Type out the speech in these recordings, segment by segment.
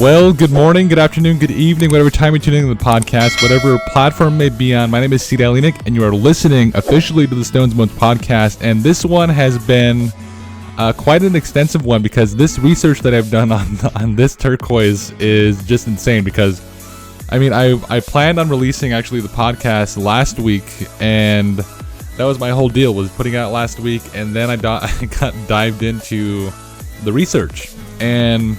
Well, good morning, good afternoon, good evening, whatever time you're tuning in the podcast, whatever platform it may be on. My name is Enick, and you are listening officially to the Stones Bones podcast. And this one has been quite an extensive one because this research that I've done on this turquoise is just insane. Because I planned on releasing actually the podcast last week, and that was my whole deal, was putting it out last week, and then I got dived into the research. And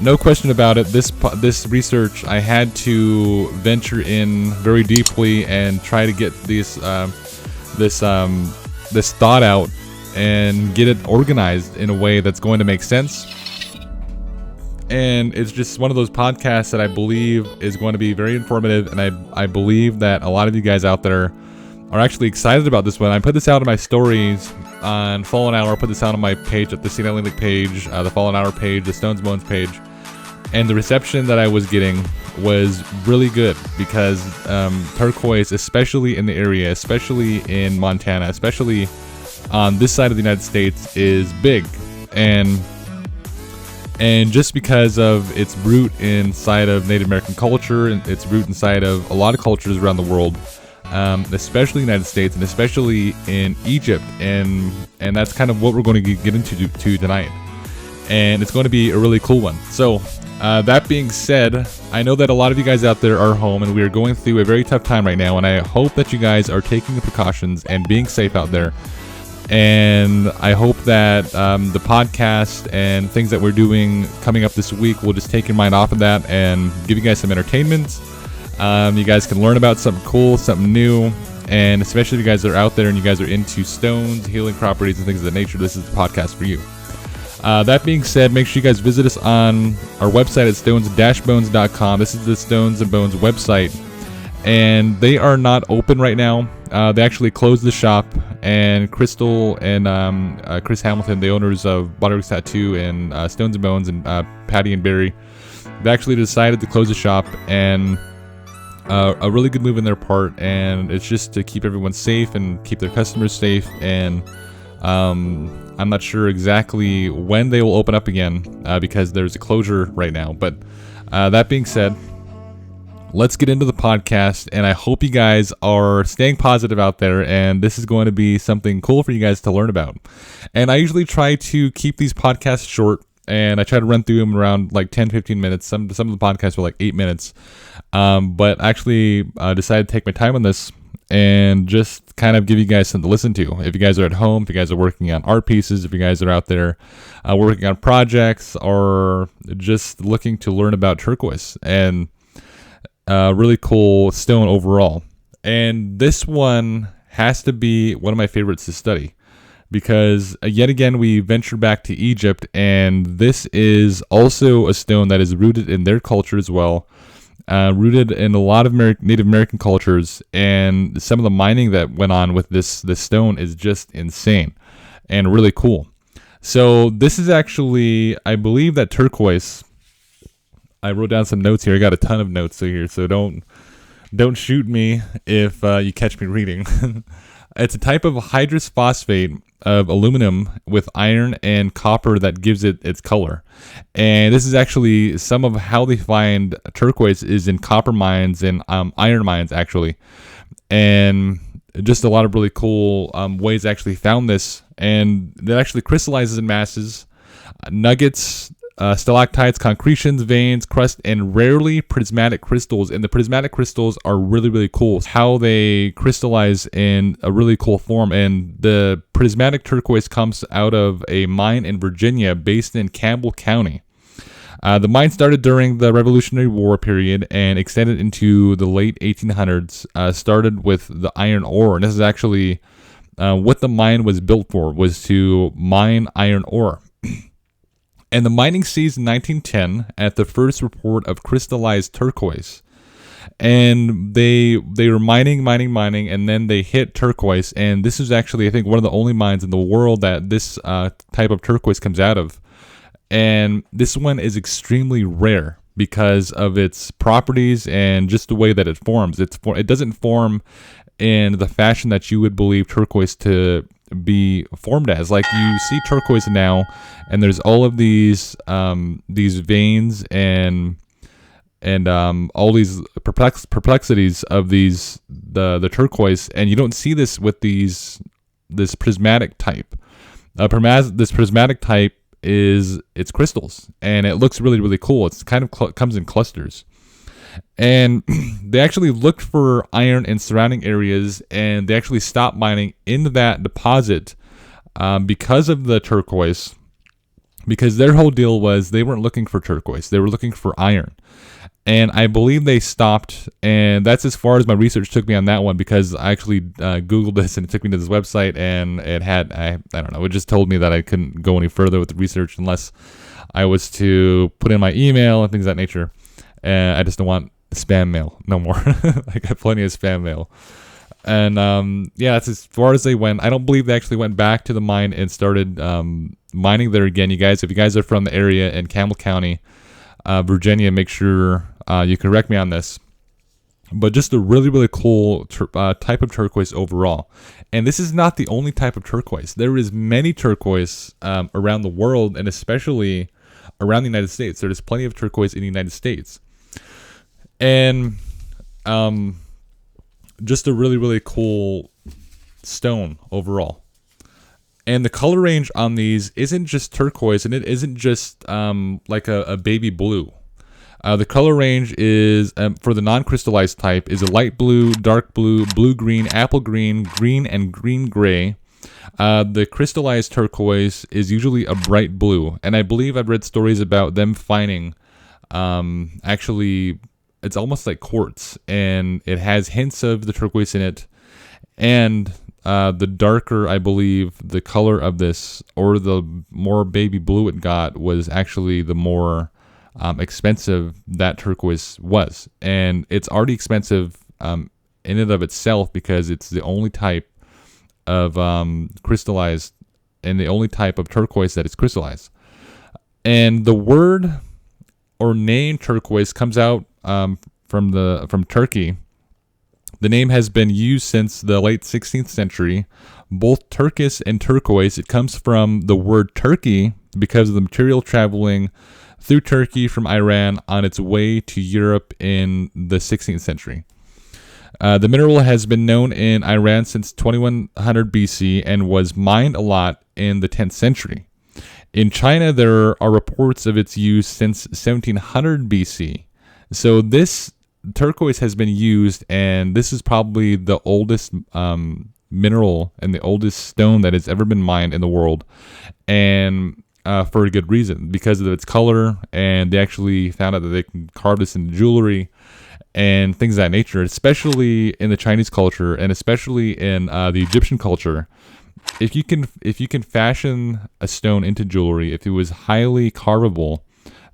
no question about it, this research, I had to venture in very deeply and try to get this thought out and get it organized in a way that's going to make sense. And it's just one of those podcasts that I believe is going to be very informative, and I believe that a lot of you guys out there are actually excited about this one. I put this out in my stories on Fallen Hour, I put this out on my page at the Enick page, the Fallen Hour page, the Stones Bones page. And the reception that I was getting was really good because turquoise, especially in the area, especially in Montana, especially on this side of the United States, is big. And just because of its root inside of Native American culture and its root inside of a lot of cultures around the world, especially the United States and especially in Egypt. And that's kind of what we're going to get into tonight. And it's going to be a really cool one. So that being said, I know that a lot of you guys out there are home and we are going through a very tough time right now, and I hope that you guys are taking the precautions and being safe out there. And I hope that the podcast and things that we're doing coming up this week will just take your mind off of that and give you guys some entertainment. You guys can learn about something cool, something new, and especially if you guys are out there and you guys are into stones, healing properties, and things of that nature, this is the podcast for you. That being said, make sure you guys visit us on our website at stones-bones.com. This is the Stones and Bones website, and they are not open right now. They actually closed the shop, and Crystal and Chris Hamilton, the owners of Butterworks Tattoo and Stones and Bones, and Patty and Barry, they actually decided to close the shop, and a really good move in their part, and it's just to keep everyone safe and keep their customers safe. And I'm not sure exactly when they will open up again because there's a closure right now. But that being said, let's get into the podcast, and I hope you guys are staying positive out there, and this is going to be something cool for you guys to learn about. And I usually try to keep these podcasts short, and I try to run through them around like 10-15 minutes. Some of the podcasts were like 8 minutes, but I actually decided to take my time on this and just kind of give you guys something to listen to. If you guys are at home, if you guys are working on art pieces, if you guys are out there working on projects, or just looking to learn about turquoise, and really cool stone overall. And this one has to be one of my favorites to study because yet again we ventured back to Egypt, and this is also a stone that is rooted in their culture as well. Rooted in a lot of Native American cultures, and some of the mining that went on with this stone is just insane and really cool. So this is actually, I believe that turquoise, I wrote down some notes here. I got a ton of notes here, so don't shoot me if you catch me reading. It's a type of hydrous phosphate of aluminum with iron and copper that gives it its color. And this is actually some of how they find turquoise is in copper mines and iron mines actually. And just a lot of really cool ways they actually found this. And that actually crystallizes in masses, nuggets, stalactites, concretions, veins, crust, and rarely prismatic crystals. And the prismatic crystals are really, really cool. How they crystallize in a really cool form. And the prismatic turquoise comes out of a mine in Virginia based in Campbell County. The mine started during the Revolutionary War period and extended into the late 1800s. Started with the iron ore. And this is actually what the mine was built for, was to mine iron ore. And the mining ceased in 1910 at the first report of crystallized turquoise. And they were mining, and then they hit turquoise. And this is actually, I think, one of the only mines in the world that this type of turquoise comes out of. And this one is extremely rare because of its properties and just the way that it forms. It doesn't form in the fashion that you would believe turquoise to be formed as. Like you see turquoise now, and there's all of these veins and all these perplexities of the turquoise, and you don't see this with this prismatic type. This prismatic type it's crystals, and it looks really, really cool. It's kind of comes in clusters. And they actually looked for iron in surrounding areas, and they actually stopped mining into that deposit because of the turquoise, because their whole deal was they weren't looking for turquoise. They were looking for iron. And I believe they stopped, and that's as far as my research took me on that one, because I actually Googled this, and it took me to this website, and it had, I don't know, it just told me that I couldn't go any further with the research unless I was to put in my email and things of that nature. And I just don't want spam mail no more. I got plenty of spam mail. And yeah, that's as far as they went. I don't believe they actually went back to the mine and started mining there again. You guys, if you guys are from the area in Campbell County, Virginia, make sure you correct me on this. But just a really, really cool type of turquoise overall. And this is not the only type of turquoise. There is many turquoise around the world, and especially around the United States. There's plenty of turquoise in the United States. And just a really, really cool stone overall. And the color range on these isn't just turquoise, and it isn't just like a baby blue. The color range is, for the non-crystallized type, is a light blue, dark blue, blue-green, apple green, green, and green-gray. The crystallized turquoise is usually a bright blue. And I believe I've read stories about them finding, actually, it's almost like quartz, and it has hints of the turquoise in it. And the darker, I believe, the color of this, or the more baby blue it got, was actually the more expensive that turquoise was. And it's already expensive in and of itself, because it's the only type of crystallized, and the only type of turquoise that is crystallized. And the word or name turquoise comes out from Turkey. The name has been used since the late 16th century. Both turquoise and turquoise, it comes from the word Turkey because of the material traveling through Turkey from Iran on its way to Europe in the 16th century. The mineral has been known in Iran since 2100 BC and was mined a lot in the 10th century. In China, there are reports of its use since 1700 BC. So this turquoise has been used, and this is probably the oldest mineral and the oldest stone that has ever been mined in the world, and for a good reason, because of its color. And they actually found out that they can carve this into jewelry and things of that nature, especially in the Chinese culture, and especially in the Egyptian culture. If you can fashion a stone into jewelry, if it was highly carvable,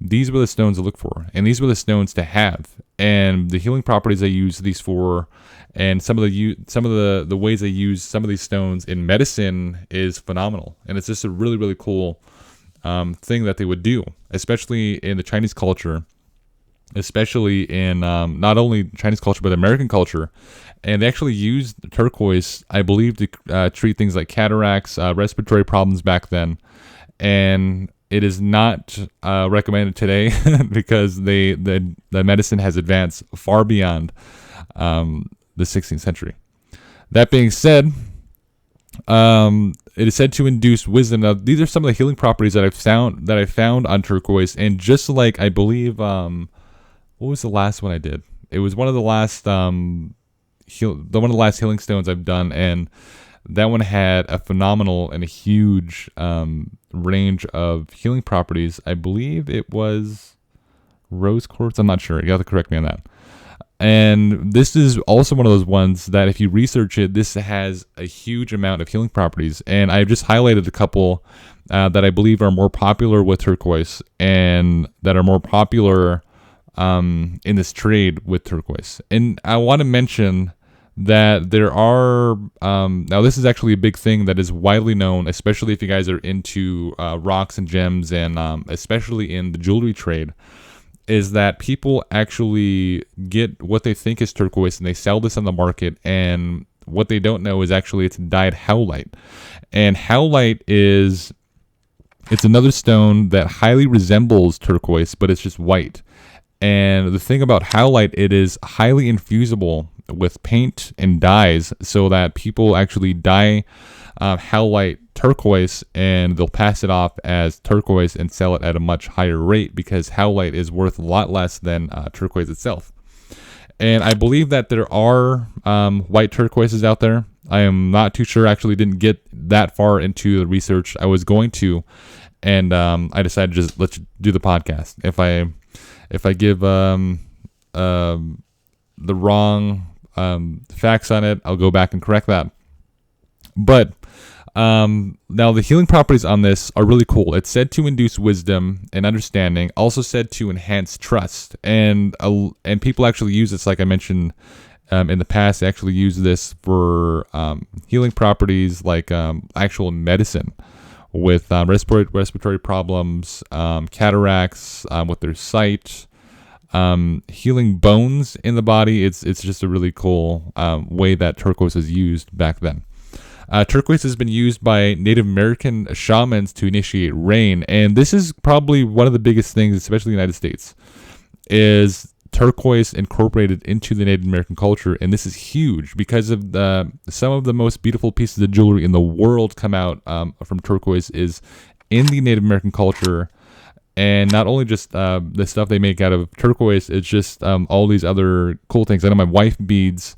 these were the stones to look for, and these were the stones to have. And the healing properties they use these for, and some of the ways they use some of these stones in medicine is phenomenal. And it's just a really, really cool thing that they would do, especially in the Chinese culture, especially in not only Chinese culture but American culture. And they actually used turquoise, I believe, to treat things like cataracts, respiratory problems back then. And it is not recommended today because the medicine has advanced far beyond the 16th century. That being said, it is said to induce wisdom. Now, these are some of the healing properties that I found on turquoise. And just like, I believe, what was the last one I did? It was one of the last one of the last healing stones I've done, and that one had a phenomenal and a huge range of healing properties. I believe it was rose quartz. I'm not sure. You have to correct me on that. And this is also one of those ones that if you research it, this has a huge amount of healing properties. And I've just highlighted a couple that I believe are more popular with turquoise, and that are more popular in this trade with turquoise. And I want to mention that there are, now this is actually a big thing that is widely known, especially if you guys are into rocks and gems, and especially in the jewelry trade, is that people actually get what they think is turquoise, and they sell this on the market, and what they don't know is actually it's dyed howlite. And howlite it's another stone that highly resembles turquoise, but it's just white. And the thing about howlite, it is highly infusible with paint and dyes, so that people actually dye howlite turquoise, and they'll pass it off as turquoise and sell it at a much higher rate, because howlite is worth a lot less than turquoise itself. And I believe that there are white turquoises out there. I am not too sure. Actually, didn't get that far into the research. I was going to, and I decided to just let's do the podcast. If I give the wrong facts on it, I'll go back and correct that. But now the healing properties on this are really cool. It's said to induce wisdom and understanding, also said to enhance trust, and people actually use this, like I mentioned in the past. They actually use this for healing properties, like actual medicine with respiratory problems, cataracts, with their sight, healing bones in the body. It's just a really cool way that turquoise is used back then. Turquoise has been used by Native American shamans to initiate rain, and this is probably one of the biggest things, especially in the United States, is turquoise incorporated into the Native American culture. And this is huge because of some of the most beautiful pieces of jewelry in the world come out from turquoise is in the Native American culture. And not only just the stuff they make out of turquoise, it's just all these other cool things. I know my wife beads,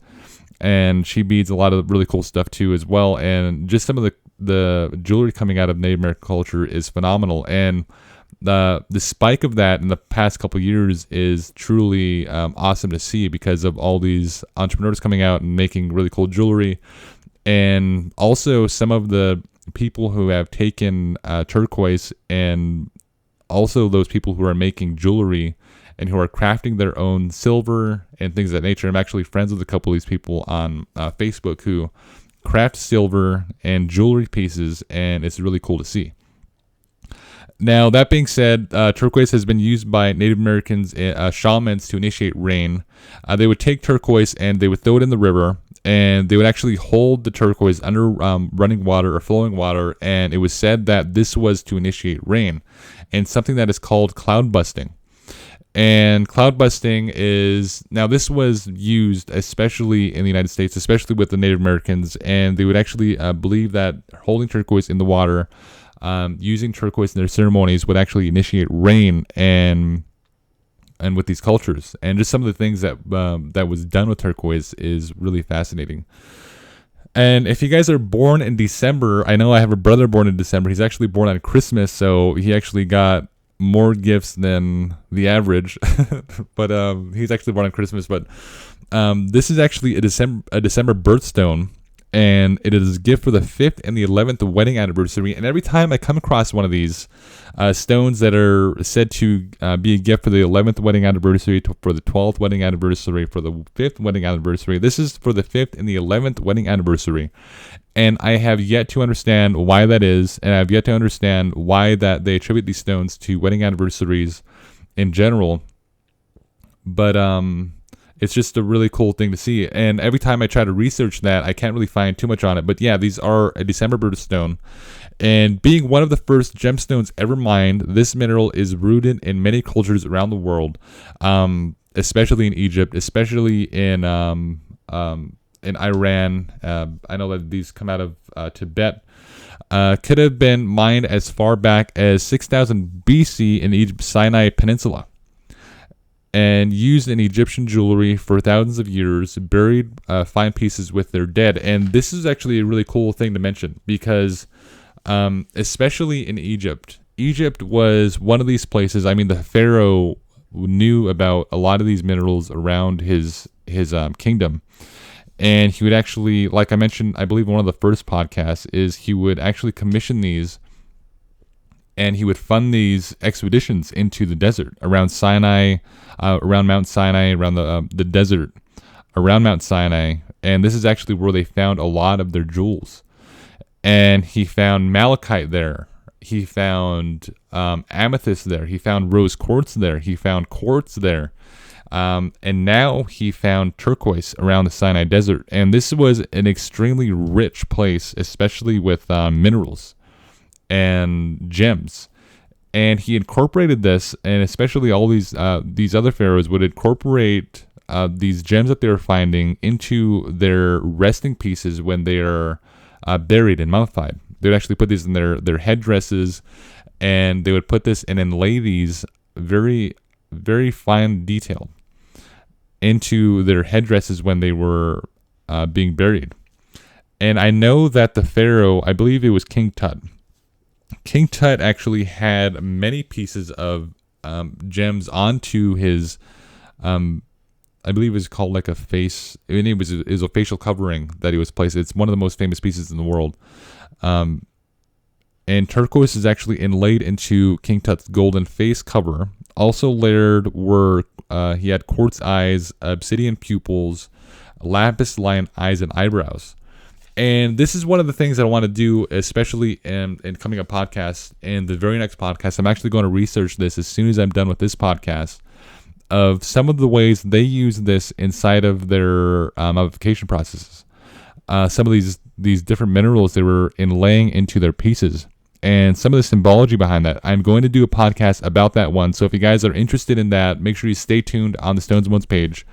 and she beads a lot of really cool stuff too as well. And just some of the jewelry coming out of Native American culture is phenomenal. And the spike of that in the past couple of years is truly awesome to see, because of all these entrepreneurs coming out and making really cool jewelry. And also some of the people who have taken turquoise, and also those people who are making jewelry and who are crafting their own silver and things of that nature. I'm actually friends with a couple of these people on Facebook who craft silver and jewelry pieces, and it's really cool to see. Now, that being said, turquoise has been used by Native Americans, shamans, to initiate rain. They would take turquoise and they would throw it in the river, and they would actually hold the turquoise under running water or flowing water, and it was said that this was to initiate rain, and something that is called cloud busting. And cloud busting is, now this was used especially in the United States, especially with the Native Americans, and they would actually believe that holding turquoise in the water, using turquoise in their ceremonies, would actually initiate rain, and with these cultures. And just some of the things that that was done with turquoise is really fascinating. And if you guys are born in December, I know I have a brother born in December. He's actually born on Christmas, so he actually got more gifts than the average. But he's actually born on Christmas. But this is actually a December birthstone, and it is a gift for the 5th and the 11th wedding anniversary. And every time I come across one of these stones that are said to be a gift for the 11th wedding anniversary, for the 12th wedding anniversary, for the 5th wedding anniversary, this is for the 5th and the 11th wedding anniversary. And I have yet to understand why that is, and I've yet to understand why that they attribute these stones to wedding anniversaries in general. But it's just a really cool thing to see. And every time I try to research that, I can't really find too much on it. But yeah, these are a December birthstone. And being one of the first gemstones ever mined, this mineral is rooted in many cultures around the world, especially in Egypt, especially in Iran. I know that these come out of Tibet. Could have been mined as far back as 6000 BC in Egypt's Sinai Peninsula, and used in Egyptian jewelry for thousands of years, buried fine pieces with their dead. And this is actually a really cool thing to mention, because especially in Egypt was one of these places. I mean, the pharaoh knew about a lot of these minerals around his kingdom. And he would actually, like I mentioned, I believe in one of the first podcasts, is he would actually commission these, and he would fund these expeditions into the desert around Sinai, around Mount Sinai, around the desert around Mount Sinai. And this is actually where they found a lot of their jewels. And he found malachite there, He found amethyst there. He found rose quartz there. He found quartz there. And now he found turquoise around the Sinai Desert. And this was an extremely rich place, especially with minerals and gems. And he incorporated this, and especially all these other pharaohs would incorporate these gems that they were finding into their resting pieces when they are buried and mummified. They would actually put these in their headdresses, and they would put this and inlay these very, very fine detail into their headdresses when they were being buried. And I know that the pharaoh, I believe it was King Tut. King Tut actually had many pieces of gems onto his, I believe it was called like a face. It was a facial covering that he was placed. It's one of the most famous pieces in the world. And turquoise is actually inlaid into King Tut's golden face cover. Also layered were, he had quartz eyes, obsidian pupils, lapis lion eyes, and eyebrows. And this is one of the things that I want to do, especially in coming up podcasts. And the very next podcast, I'm actually going to research this as soon as I'm done with this podcast, of some of the ways they use this inside of their mummification processes. Some of these different minerals they were inlaying into their pieces, and some of the symbology behind that. I'm going to do a podcast about that one. So if you guys are interested in that, make sure you stay tuned on the Stones and Bones page.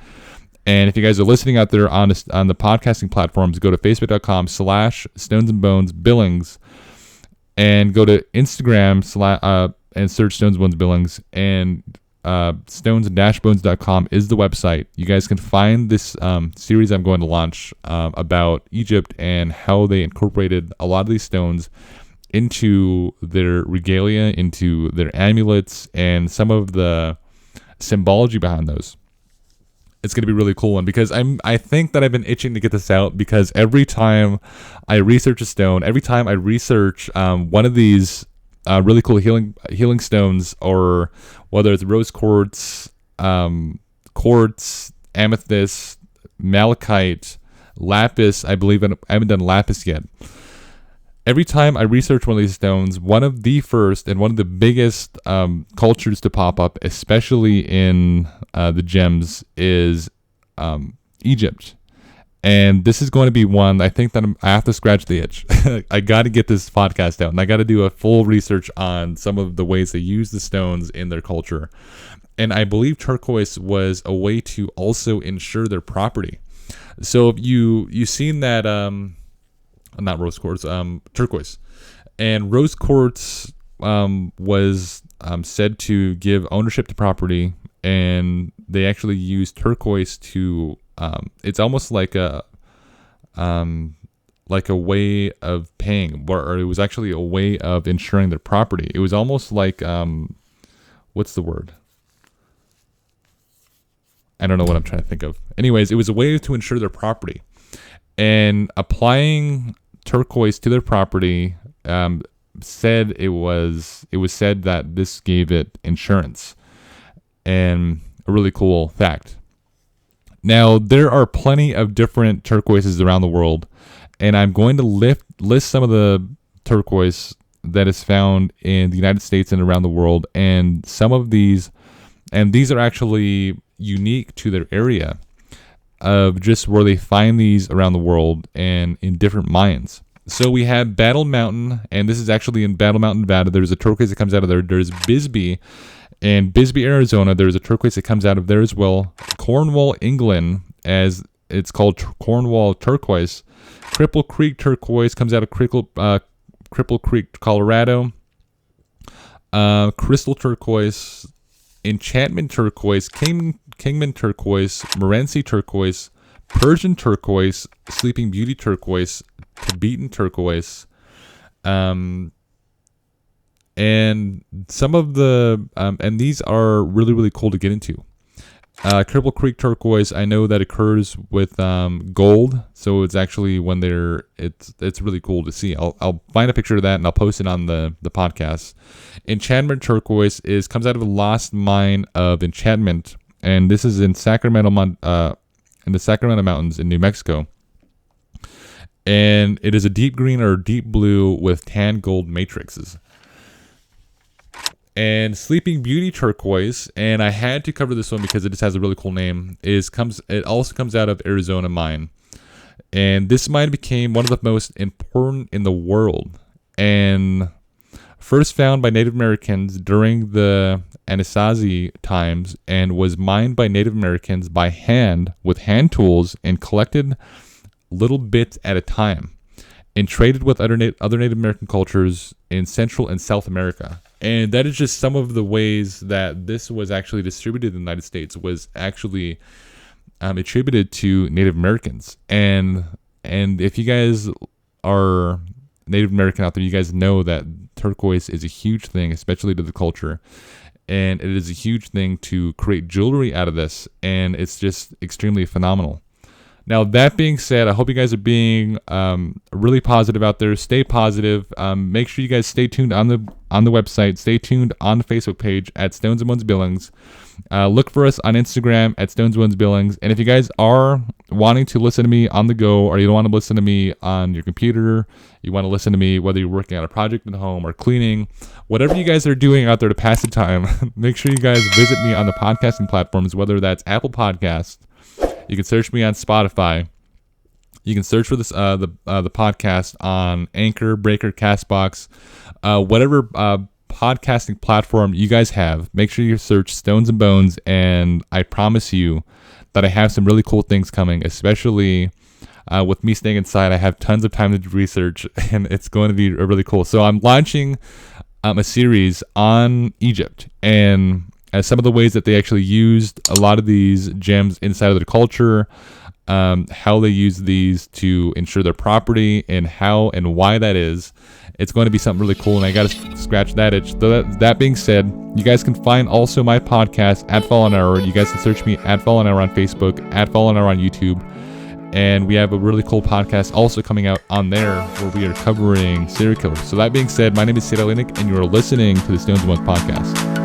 And if you guys are listening out there on the podcasting platforms, go to facebook.com/Stones and Bones Billings, and go to Instagram and search Stones and Bones Billings, and stones-bones.com is the website. You guys can find this series I'm going to launch about Egypt and how they incorporated a lot of these stones into their regalia, into their amulets, and some of the symbology behind those. It's going to be really cool one, because I think that I've been itching to get this out, because every time I research a stone, every time I research one of these really cool healing stones, or whether it's rose quartz, quartz, amethyst, malachite, lapis. I believe I haven't done lapis yet. Every time I research one of these stones, one of the first and one of the biggest cultures to pop up, especially in the gems, is Egypt. And this is going to be one, I think that I have to scratch the itch. I got to get this podcast out, and I got to do a full research on some of the ways they use the stones in their culture. And I believe turquoise was a way to also ensure their property. So if you've seen that, not rose quartz, turquoise. And rose quartz was said to give ownership to property, and they actually used turquoise to, it's almost like a way of paying, or it was actually a way of ensuring their property. It was almost like, what's the word? I don't know what I'm trying to think of. Anyways, it was a way to ensure their property. And applying turquoise to their property, it was said that this gave it insurance. And a really cool fact. Now, there are plenty of different turquoises around the world, and I'm going to list some of the turquoise that is found in the United States and around the world, and some of these, and these are actually unique to their area of just where they find these around the world and in different mines. So we have Battle Mountain, and this is actually in Battle Mountain, Nevada. There's a turquoise that comes out of there. There's Bisbee. In Bisbee, Arizona, there's a turquoise that comes out of there as well. Cornwall, England, as it's called Cornwall Turquoise. Cripple Creek Turquoise comes out of Cripple Creek, Colorado. Crystal Turquoise, Enchantment Turquoise, Kingman Turquoise, Morenci Turquoise, Persian Turquoise, Sleeping Beauty Turquoise, Tibetan Turquoise, and some of the and these are really, really cool to get into. Cripple Creek Turquoise, I know that occurs with gold, so it's actually when it's really cool to see. I'll find a picture of that and I'll post it on the podcast. Enchantment Turquoise comes out of a lost mine of Enchantment, and this is in the Sacramento Mountains in New Mexico. And it is a deep green or deep blue with tan gold matrices. And Sleeping Beauty Turquoise, and I had to cover this one because it just has a really cool name, it also comes out of Arizona mine. And this mine became one of the most important in the world, and first found by Native Americans during the Anasazi times, and was mined by Native Americans by hand with hand tools and collected little bits at a time, and traded with other Native American cultures in Central and South America. And that is just some of the ways that this was actually distributed in the United States, was actually attributed to Native Americans. And if you guys are Native American out there, you guys know that turquoise is a huge thing, especially to the culture. And it is a huge thing to create jewelry out of this. And it's just extremely phenomenal. Now, that being said, I hope you guys are being really positive out there. Stay positive. Make sure you guys stay tuned on the website. Stay tuned on the Facebook page at Stones and Bones Billings. Look for us on Instagram at Stones and Bones Billings. And if you guys are wanting to listen to me on the go, or you don't want to listen to me on your computer, you want to listen to me whether you're working on a project at home or cleaning, whatever you guys are doing out there to pass the time, make sure you guys visit me on the podcasting platforms, whether that's Apple Podcasts. You can search me on Spotify. You can search for this the podcast on Anchor, Breaker, Castbox, whatever podcasting platform you guys have. Make sure you search Stones and Bones, and I promise you that I have some really cool things coming, especially with me staying inside. I have tons of time to do research, and it's going to be really cool. So I'm launching a series on Egypt, and as some of the ways that they actually used a lot of these gems inside of their culture, how they use these to ensure their property, and how and why that is. It's going to be something really cool, and I got to scratch that itch. That being said, you guys can find also my podcast at Fallen Hour. You guys can search me at Fallen Hour on Facebook, at Fallen Hour on YouTube. And we have a really cool podcast also coming out on there where we are covering serial killers. So that being said, my name is Enick, and you are listening to the Stones and Bones podcast.